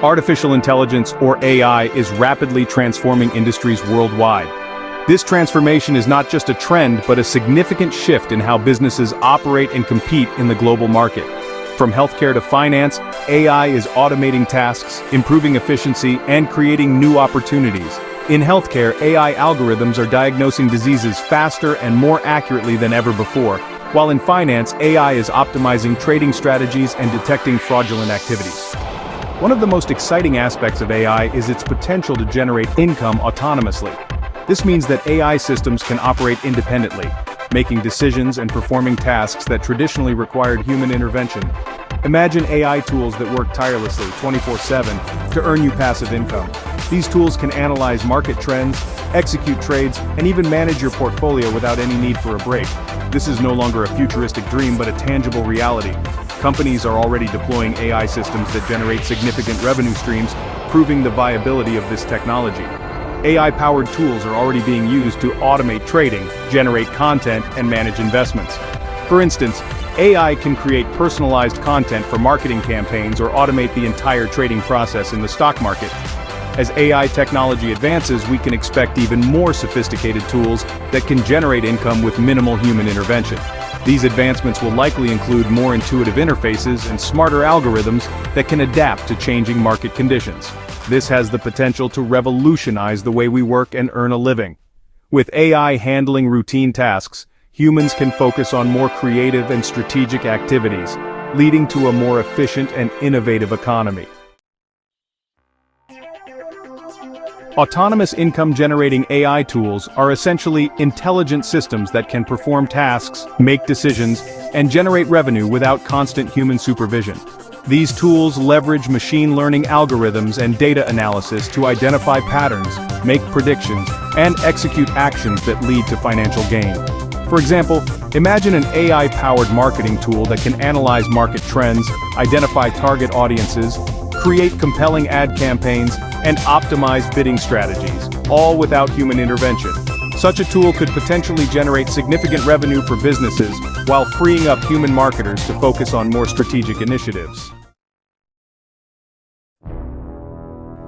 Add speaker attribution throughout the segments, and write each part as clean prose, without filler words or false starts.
Speaker 1: Artificial intelligence, or AI, is rapidly transforming industries worldwide. This transformation is not just a trend but a significant shift in how businesses operate and compete in the global market. From healthcare to finance, AI is automating tasks, improving efficiency, and creating new opportunities. In healthcare, AI algorithms are diagnosing diseases faster and more accurately than ever before, while in finance, AI is optimizing trading strategies and detecting fraudulent activities. One of the most exciting aspects of AI is its potential to generate income autonomously. This means that AI systems can operate independently, making decisions and performing tasks that traditionally required human intervention. Imagine AI tools that work tirelessly 24/7 to earn you passive income. These tools can analyze market trends, execute trades, and even manage your portfolio without any need for a break. This is no longer a futuristic dream but a tangible reality. Companies are already deploying AI systems that generate significant revenue streams, proving the viability of this technology. AI-powered tools are already being used to automate trading, generate content, and manage investments. For instance, AI can create personalized content for marketing campaigns or automate the entire trading process in the stock market. As AI technology advances, we can expect even more sophisticated tools that can generate income with minimal human intervention. These advancements will likely include more intuitive interfaces and smarter algorithms that can adapt to changing market conditions. This has the potential to revolutionize the way we work and earn a living. With AI handling routine tasks, humans can focus on more creative and strategic activities, leading to a more efficient and innovative economy. Autonomous income-generating AI tools are essentially intelligent systems that can perform tasks, make decisions, and generate revenue without constant human supervision. These tools leverage machine learning algorithms and data analysis to identify patterns, make predictions, and execute actions that lead to financial gain. For example, imagine an AI-powered marketing tool that can analyze market trends, identify target audiences, create compelling ad campaigns, and optimize bidding strategies, all without human intervention. Such a tool could potentially generate significant revenue for businesses while freeing up human marketers to focus on more strategic initiatives.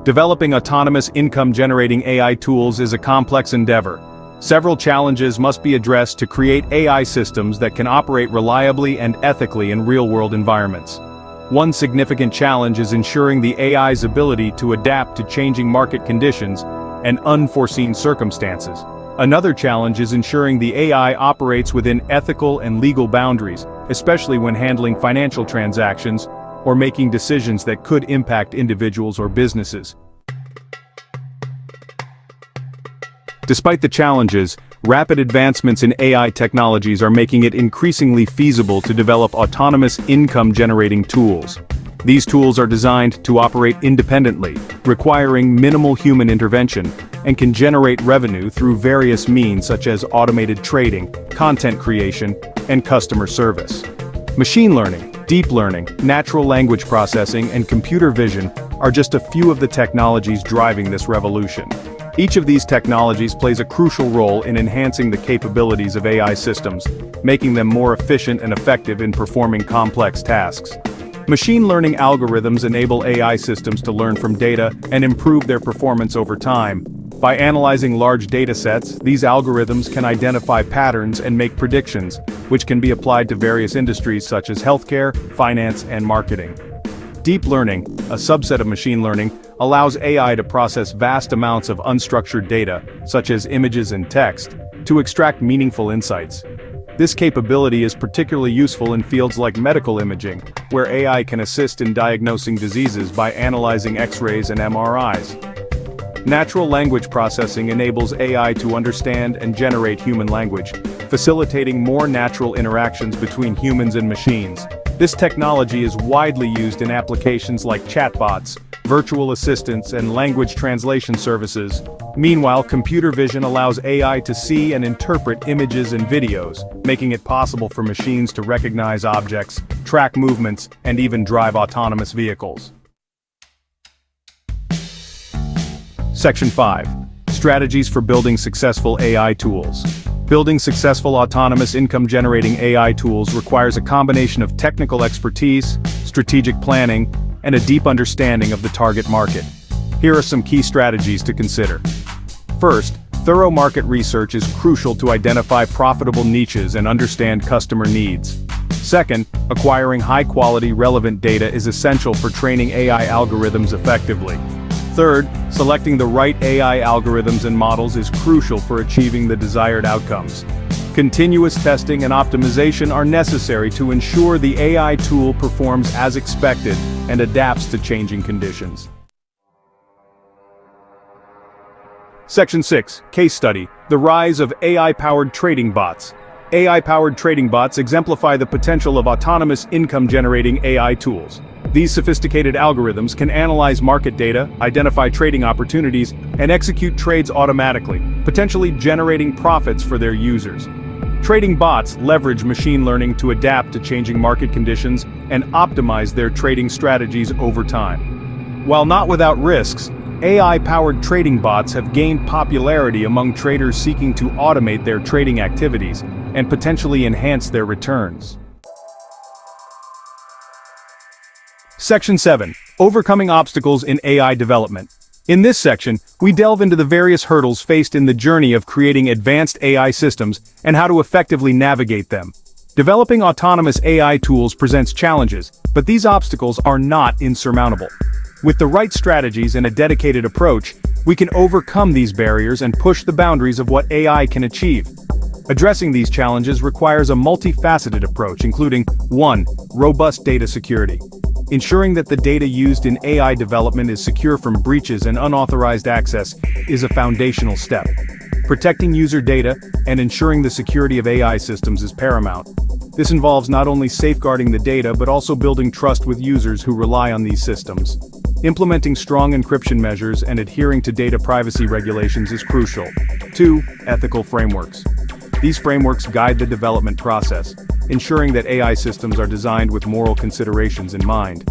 Speaker 1: Developing autonomous income-generating AI tools is a complex endeavor. Several challenges must be addressed to create AI systems that can operate reliably and ethically in real-world environments. One significant challenge is ensuring the AI's ability to adapt to changing market conditions and unforeseen circumstances. Another challenge is ensuring the AI operates within ethical and legal boundaries, especially when handling financial transactions or making decisions that could impact individuals or businesses. Despite the challenges, rapid advancements in AI technologies are making it increasingly feasible to develop autonomous income-generating tools. These tools are designed to operate independently, requiring minimal human intervention, and can generate revenue through various means such as automated trading, content creation, and customer service. Machine learning, deep learning, natural language processing, and computer vision are just a few of the technologies driving this revolution. Each of these technologies plays a crucial role in enhancing the capabilities of AI systems, making them more efficient and effective in performing complex tasks. Machine learning algorithms enable AI systems to learn from data and improve their performance over time. By analyzing large data sets, these algorithms can identify patterns and make predictions, which can be applied to various industries such as healthcare, finance, and marketing. Deep learning, a subset of machine learning, allows AI to process vast amounts of unstructured data, such as images and text, to extract meaningful insights. This capability is particularly useful in fields like medical imaging, where AI can assist in diagnosing diseases by analyzing X-rays and MRIs. Natural language processing enables AI to understand and generate human language, facilitating more natural interactions between humans and machines. This technology is widely used in applications like chatbots, virtual assistants, and language translation services. Meanwhile, computer vision allows AI to see and interpret images and videos, making it possible for machines to recognize objects, track movements, and even drive autonomous vehicles. Section 5. Strategies for building successful AI tools. Building successful autonomous income-generating AI tools requires a combination of technical expertise, strategic planning, and a deep understanding of the target market. Here are some key strategies to consider. First, thorough market research is crucial to identify profitable niches and understand customer needs. Second, acquiring high-quality, relevant data is essential for training AI algorithms effectively. Third, selecting the right AI algorithms and models is crucial for achieving the desired outcomes. Continuous testing and optimization are necessary to ensure the AI tool performs as expected and adapts to changing conditions. Section 6, Case Study, the rise of AI-powered trading bots. AI-powered trading bots exemplify the potential of autonomous income-generating AI tools. These sophisticated algorithms can analyze market data, identify trading opportunities, and execute trades automatically, potentially generating profits for their users. Trading bots leverage machine learning to adapt to changing market conditions and optimize their trading strategies over time. While not without risks, AI-powered trading bots have gained popularity among traders seeking to automate their trading activities and potentially enhance their returns. Section 7. Overcoming obstacles in AI development. In this section, we delve into the various hurdles faced in the journey of creating advanced AI systems and how to effectively navigate them. Developing autonomous AI tools presents challenges, but these obstacles are not insurmountable. With the right strategies and a dedicated approach, we can overcome these barriers and push the boundaries of what AI can achieve. Addressing these challenges requires a multifaceted approach, including 1. Robust data security. Ensuring that the data used in AI development is secure from breaches and unauthorized access is a foundational step. Protecting user data and ensuring the security of AI systems is paramount. This involves not only safeguarding the data but also building trust with users who rely on these systems. Implementing strong encryption measures and adhering to data privacy regulations is crucial. 2. Ethical frameworks. These frameworks guide the development process, ensuring that AI systems are designed with moral considerations in mind.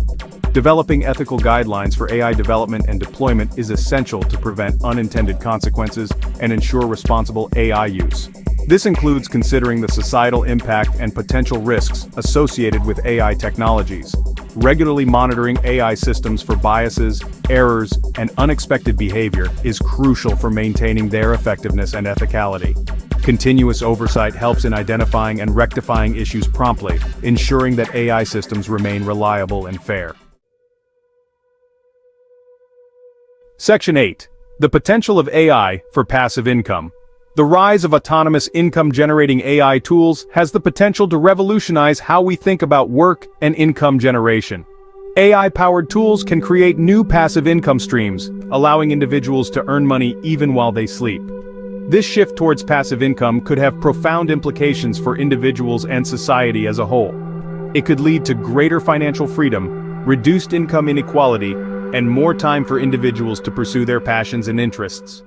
Speaker 1: Developing ethical guidelines for AI development and deployment is essential to prevent unintended consequences and ensure responsible AI use. This includes considering the societal impact and potential risks associated with AI technologies. Regularly monitoring AI systems for biases, errors, and unexpected behavior is crucial for maintaining their effectiveness and ethicality. Continuous oversight helps in identifying and rectifying issues promptly, ensuring that AI systems remain reliable and fair. Section 8. The potential of AI for passive income. The rise of autonomous income-generating AI tools has the potential to revolutionize how we think about work and income generation. AI-powered tools can create new passive income streams, allowing individuals to earn money even while they sleep. This shift towards passive income could have profound implications for individuals and society as a whole. It could lead to greater financial freedom, reduced income inequality, and more time for individuals to pursue their passions and interests.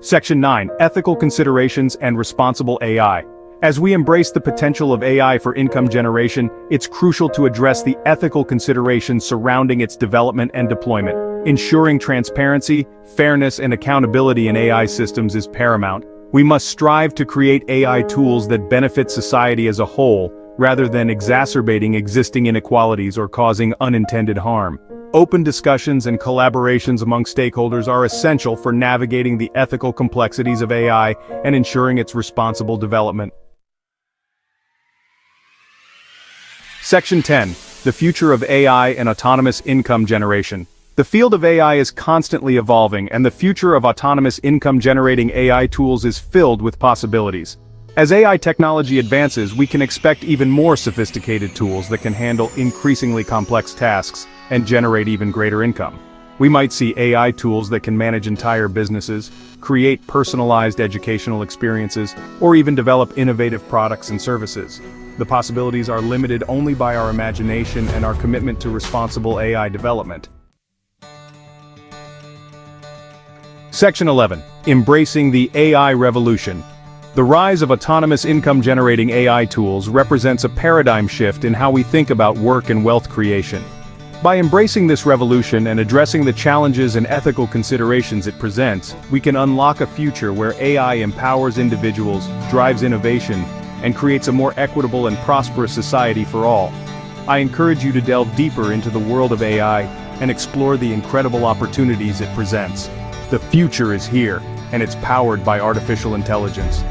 Speaker 1: Section 9. Ethical considerations and responsible AI. As we embrace the potential of AI for income generation, it's crucial to address the ethical considerations surrounding its development and deployment. Ensuring transparency, fairness, and accountability in AI systems is paramount. We must strive to create AI tools that benefit society as a whole, rather than exacerbating existing inequalities or causing unintended harm. Open discussions and collaborations among stakeholders are essential for navigating the ethical complexities of AI and ensuring its responsible development. Section 10. The future of AI and autonomous income generation. The field of AI is constantly evolving, and the future of autonomous income-generating AI tools is filled with possibilities. As AI technology advances, we can expect even more sophisticated tools that can handle increasingly complex tasks and generate even greater income. We might see AI tools that can manage entire businesses, create personalized educational experiences, or even develop innovative products and services. The possibilities are limited only by our imagination and our commitment to responsible AI development. Section 11. Embracing the AI revolution. The rise of autonomous income-generating AI tools represents a paradigm shift in how we think about work and wealth creation. By embracing this revolution and addressing the challenges and ethical considerations it presents, we can unlock a future where AI empowers individuals, drives innovation, and creates a more equitable and prosperous society for all. I encourage you to delve deeper into the world of AI and explore the incredible opportunities it presents. The future is here, and it's powered by artificial intelligence.